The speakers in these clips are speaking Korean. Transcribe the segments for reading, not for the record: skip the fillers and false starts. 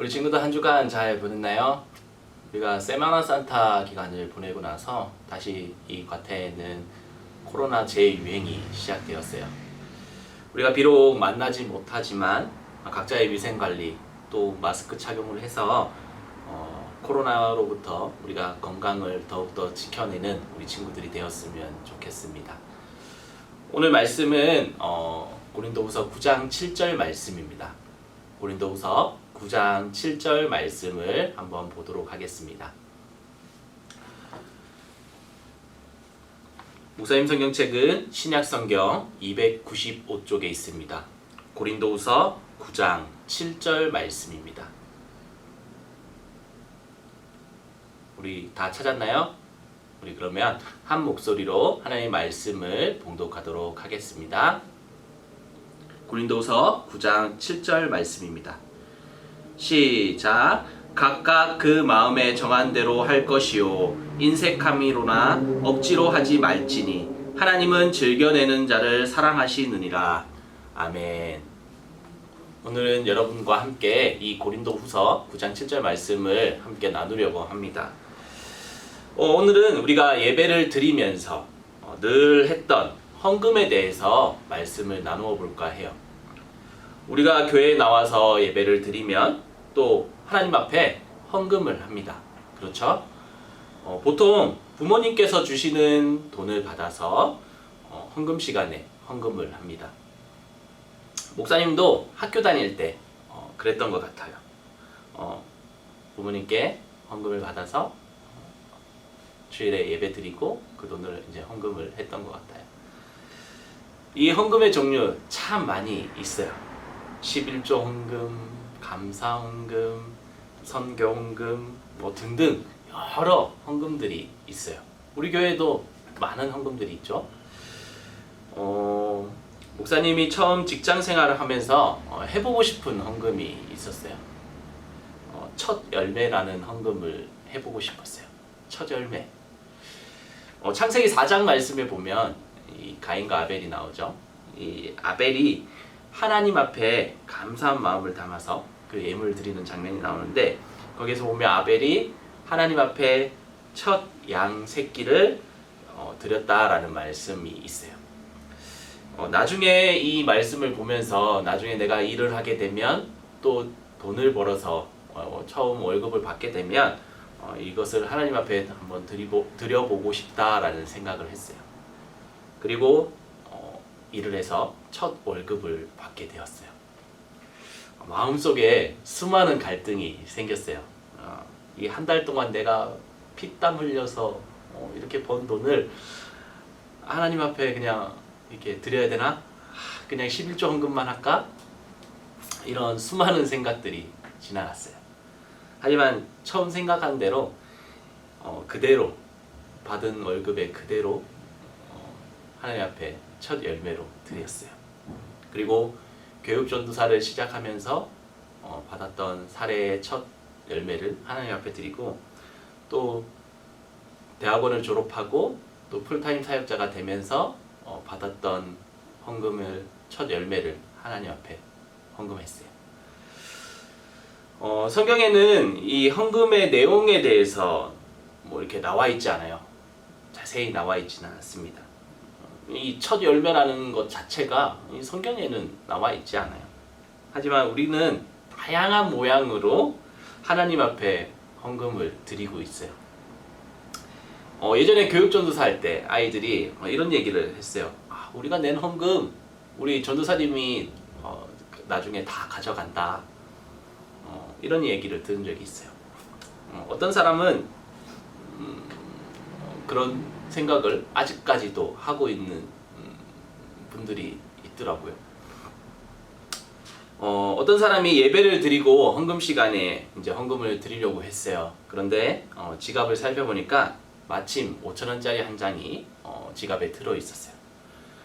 우리 친구들 한 주간 잘 보냈나요? 우리가 세마나 산타 기간을 보내고 나서 다시 이 과태에는 코로나 재유행이 시작되었어요. 우리가 비록 만나지 못하지만 각자의 위생관리 또 마스크 착용을 해서 코로나로부터 우리가 건강을 더욱더 지켜내는 우리 친구들이 되었으면 좋겠습니다. 오늘 말씀은 고린도후서 9장 7절 말씀입니다. 고린도후서 9장 7절 말씀을 한번 보도록 하겠습니다. 목사님 성경책은 신약성경 295쪽에 있습니다. 고린도후서 9장 7절 말씀입니다. 우리 다 찾았나요? 우리 그러면 한 목소리로 하나님의 말씀을 봉독하도록 하겠습니다. 고린도후서 9장 7절 말씀입니다. 시작. 각각 그 마음에 정한 대로 할 것이요 인색함이로나 억지로 하지 말지니 하나님은 즐겨내는 자를 사랑하시느니라. 아멘. 오늘은 여러분과 함께 이 고린도후서 9장 7절 말씀을 함께 나누려고 합니다. 오늘은 우리가 예배를 드리면서 늘 했던 헌금에 대해서 말씀을 나누어 볼까 해요. 우리가 교회에 나와서 예배를 드리면 또 하나님 앞에 헌금을 합니다. 그렇죠? 보통 부모님께서 주시는 돈을 받아서 헌금 시간에 헌금을 합니다. 목사님도 학교 다닐 때 그랬던 것 같아요. 부모님께 헌금을 받아서 주일에 예배 드리고 그 돈을 이제 헌금을 했던 것 같아요. 이 헌금의 종류 참 많이 있어요. 11조 헌금, 감사 헌금, 선교 헌금 뭐 등등 여러 헌금들이 있어요. 우리 교회도 많은 헌금들이 있죠. 목사님이 처음 직장 생활을 하면서 해보고 싶은 헌금이 있었어요. 첫 열매라는 헌금을 해보고 싶었어요. 첫 열매. 창세기 4장 말씀에 보면 이 가인과 아벨이 나오죠. 이 아벨이 하나님 앞에 감사한 마음을 담아서 그 예물을 드리는 장면이 나오는데, 거기에서 보면 아벨이 하나님 앞에 첫 양 새끼를 드렸다라는 말씀이 있어요. 나중에 이 말씀을 보면서 나중에 내가 일을 하게 되면 또 돈을 벌어서 처음 월급을 받게 되면 이것을 하나님 앞에 한번 드려보고 싶다라는 생각을 했어요. 그리고 일을 해서 첫 월급을 받게 되었어요. 마음속에 수많은 갈등이 생겼어요. 이 한 달 동안 내가 피땀 흘려서 이렇게 번 돈을 하나님 앞에 그냥 이렇게 드려야 되나? 그냥 11조 헌금만 할까? 이런 수많은 생각들이 지나갔어요. 하지만 처음 생각한 대로 그대로 받은 월급에 그대로 하나님 앞에 첫 열매로 드렸어요. 그리고 교육전도사를 시작하면서 받았던 사례의 첫 열매를 하나님 앞에 드리고, 또 대학원을 졸업하고 또 풀타임 사역자가 되면서 받았던 헌금을 첫 열매를 하나님 앞에 헌금했어요. 성경에는 이 헌금의 내용에 대해서 뭐 이렇게 나와 있지 않아요. 자세히 나와 있지는 않습니다. 이 첫 열매라는 것 자체가 이 성경에는 나와 있지 않아요. 하지만 우리는 다양한 모양으로 하나님 앞에 헌금을 드리고 있어요. 예전에 교육전도사 할 때 아이들이 이런 얘기를 했어요. 우리가 낸 헌금 우리 전도사님이 나중에 다 가져간다. 이런 얘기를 들은 적이 있어요. 어떤 사람은 그런 생각을 아직까지도 하고 있는 분들이 있더라고요. 어떤 사람이 예배를 드리고 헌금 시간에 이제 헌금을 드리려고 했어요. 그런데 지갑을 살펴보니까 마침 5,000원짜리 한 장이 지갑에 들어 있었어요.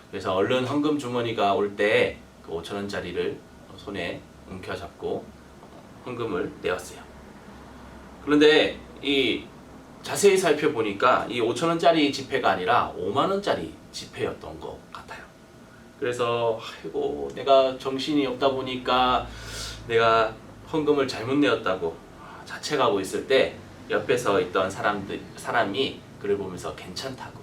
그래서 얼른 헌금 주머니가 올 때 그 5,000원짜리를 손에 움켜잡고 헌금을 내었어요. 그런데 이 자세히 살펴보니까 이 5,000원짜리 지폐가 아니라 5만원짜리 지폐였던 것 같아요. 그래서 아이고 내가 정신이 없다 보니까 내가 헌금을 잘못 내었다고 자책하고 있을 때 옆에서 있던 사람이 그를 보면서 괜찮다고,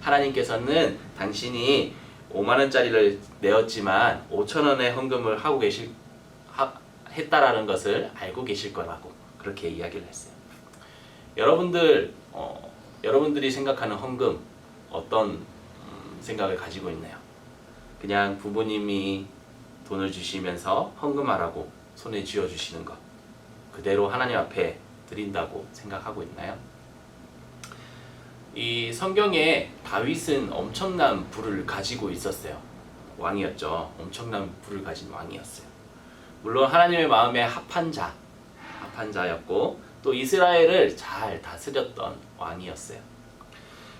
하나님께서는 당신이 5만 원짜리를 내었지만 5천 원의 헌금을 했다라는 것을 알고 계실 거라고 그렇게 이야기를 했어요. 여러분들이 생각하는 헌금 어떤 생각을 가지고 있나요? 그냥 부모님이 돈을 주시면서 헌금하라고 손에 쥐어 주시는 것 그대로 하나님 앞에 드린다고 생각하고 있나요? 이 성경에 다윗은 엄청난 부를 가지고 있었어요. 왕이었죠. 엄청난 부를 가진 왕이었어요. 물론 하나님의 마음에 합한 자였고 또 이스라엘을 잘 다스렸던 왕이었어요.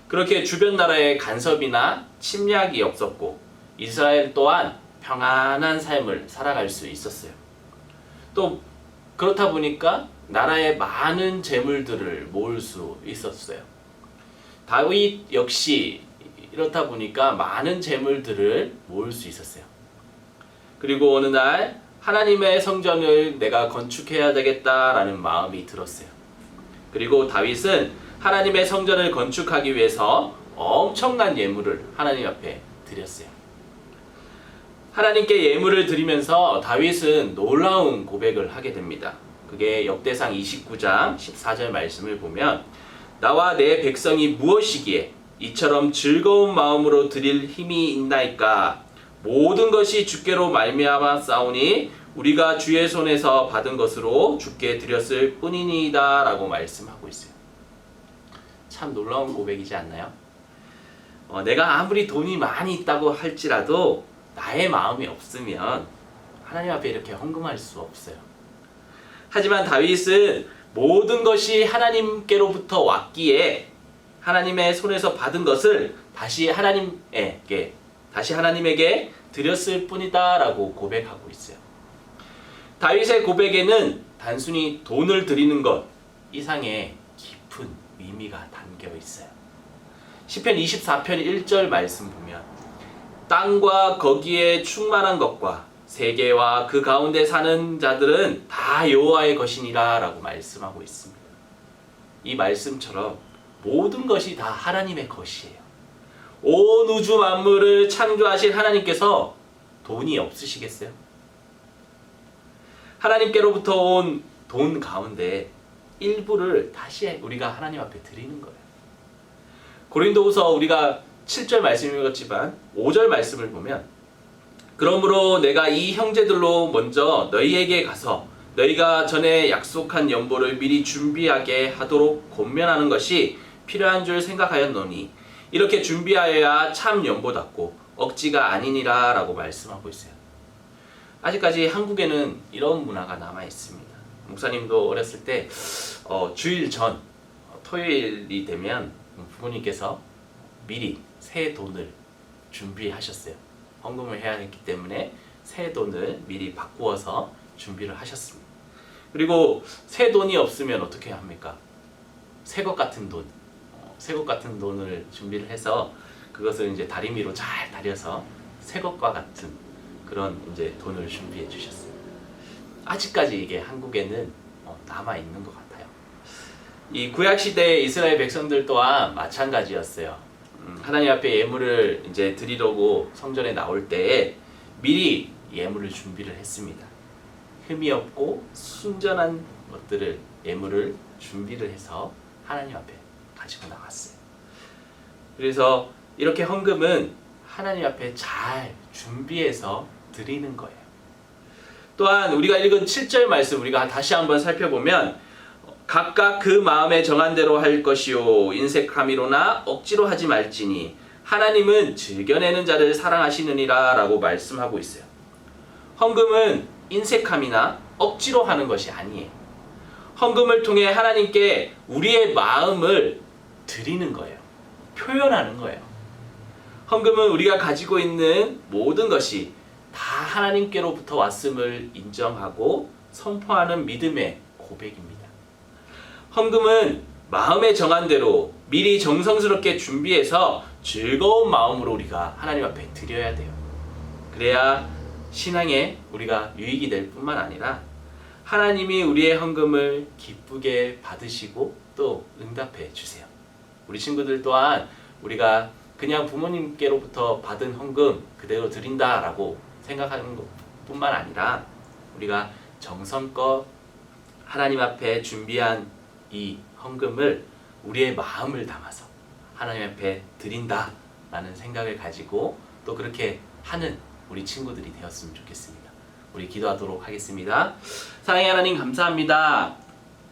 그렇게 주변 나라의 간섭이나 침략이 없었고 이스라엘 또한 평안한 삶을 살아갈 수 있었어요. 또 그렇다 보니까 나라에 많은 재물들을 모을 수 있었어요. 다윗 역시 이렇다 보니까 많은 재물들을 모을 수 있었어요. 그리고 어느 날 하나님의 성전을 내가 건축해야 되겠다라는 마음이 들었어요. 그리고 다윗은 하나님의 성전을 건축하기 위해서 엄청난 예물을 하나님 앞에 드렸어요. 하나님께 예물을 드리면서 다윗은 놀라운 고백을 하게 됩니다. 그게 역대상 29장 14절 말씀을 보면 나와 내 백성이 무엇이기에 이처럼 즐거운 마음으로 드릴 힘이 있나이까 모든 것이 주께로 말미암아 싸우니 우리가 주의 손에서 받은 것으로 주께 드렸을 뿐이니이다 라고 말씀하고 있어요. 참 놀라운 고백이지 않나요? 내가 아무리 돈이 많이 있다고 할지라도 나의 마음이 없으면 하나님 앞에 이렇게 헌금할 수 없어요. 하지만 다윗은 모든 것이 하나님께로부터 왔기에 하나님의 손에서 받은 것을 다시 하나님에게 드렸을 뿐이다 라고 고백하고 있어요. 다윗의 고백에는 단순히 돈을 드리는 것 이상의 깊은 의미가 담겨 있어요. 시편 24편 1절 말씀 보면 땅과 거기에 충만한 것과 세계와 그 가운데 사는 자들은 다 여호와의 것이니라 라고 말씀하고 있습니다. 이 말씀처럼 모든 것이 다 하나님의 것이에요. 온 우주 만물을 창조하신 하나님께서 돈이 없으시겠어요? 하나님께로부터 온 돈 가운데 일부를 다시 우리가 하나님 앞에 드리는 거예요. 고린도후서 우리가 7절 말씀 읽었지만 5절 말씀을 보면 그러므로 내가 이 형제들로 먼저 너희에게 가서 너희가 전에 약속한 연보를 미리 준비하게 하도록 권면하는 것이 필요한 줄 생각하였노니 이렇게 준비하여야 참 연보답고 억지가 아니니라 라고 말씀하고 있어요. 아직까지 한국에는 이런 문화가 남아 있습니다. 목사님도 어렸을 때 주일 전 토요일이 되면 부모님께서 미리 새 돈을 준비하셨어요. 헌금을 해야 했기 때문에 새 돈을 미리 바꾸어서 준비를 하셨습니다. 그리고 새 돈이 없으면 어떻게 합니까? 새 것 같은 돈을 준비를 해서 그것을 이제 다리미로 잘 다려서 새 것과 같은 그런 이제 돈을 준비해 주셨어요. 아직까지 이게 한국에는 남아 있는 것 같아요. 이 구약 시대의 이스라엘 백성들 또한 마찬가지였어요. 하나님 앞에 예물을 이제 드리려고 성전에 나올 때에 미리 예물을 준비를 했습니다. 흠이 없고 순전한 것들을 예물을 준비를 해서 하나님 앞에 가지고 나왔어요. 그래서 이렇게 헌금은 하나님 앞에 잘 준비해서 드리는 거예요. 또한 우리가 읽은 7절 말씀 우리가 다시 한번 살펴보면 각각 그 마음에 정한 대로 할 것이요 인색함이로나 억지로 하지 말지니 하나님은 즐겨내는 자를 사랑하시느니라 라고 말씀하고 있어요. 헌금은 인색함이나 억지로 하는 것이 아니에요. 헌금을 통해 하나님께 우리의 마음을 드리는 거예요. 표현하는 거예요. 헌금은 우리가 가지고 있는 모든 것이 다 하나님께로부터 왔음을 인정하고 선포하는 믿음의 고백입니다. 헌금은 마음에 정한 대로 미리 정성스럽게 준비해서 즐거운 마음으로 우리가 하나님 앞에 드려야 돼요. 그래야 신앙에 우리가 유익이 될 뿐만 아니라 하나님이 우리의 헌금을 기쁘게 받으시고 또 응답해 주세요. 우리 친구들 또한 우리가 그냥 부모님께로부터 받은 헌금 그대로 드린다라고 생각하는 것뿐만 아니라 우리가 정성껏 하나님 앞에 준비한 이 헌금을 우리의 마음을 담아서 하나님 앞에 드린다라는 생각을 가지고 또 그렇게 하는 우리 친구들이 되었으면 좋겠습니다. 우리 기도하도록 하겠습니다. 사랑의 하나님 감사합니다.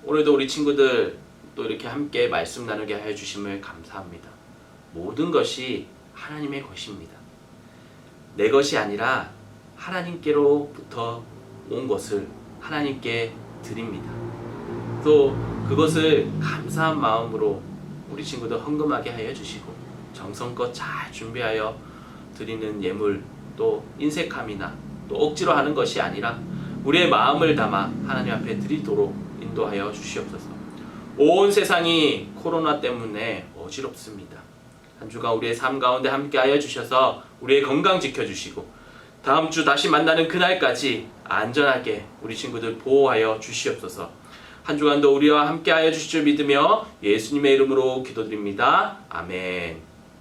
오늘도 우리 친구들 또 이렇게 함께 말씀 나누게 하여 주심을 감사합니다. 모든 것이 하나님의 것입니다. 내 것이 아니라 하나님께로부터 온 것을 하나님께 드립니다. 또 그것을 감사한 마음으로 우리 친구들 헌금하게 하여 주시고 정성껏 잘 준비하여 드리는 예물 또 인색함이나 또 억지로 하는 것이 아니라 우리의 마음을 담아 하나님 앞에 드리도록 인도하여 주시옵소서. 온 세상이 코로나 때문에 어지럽습니다. 한 주간 우리의 삶 가운데 함께하여 주셔서 우리의 건강 지켜주시고 다음 주 다시 만나는 그날까지 안전하게 우리 친구들 보호하여 주시옵소서. 한 주간도 우리와 함께하여 주실 줄 믿으며 예수님의 이름으로 기도드립니다. 아멘.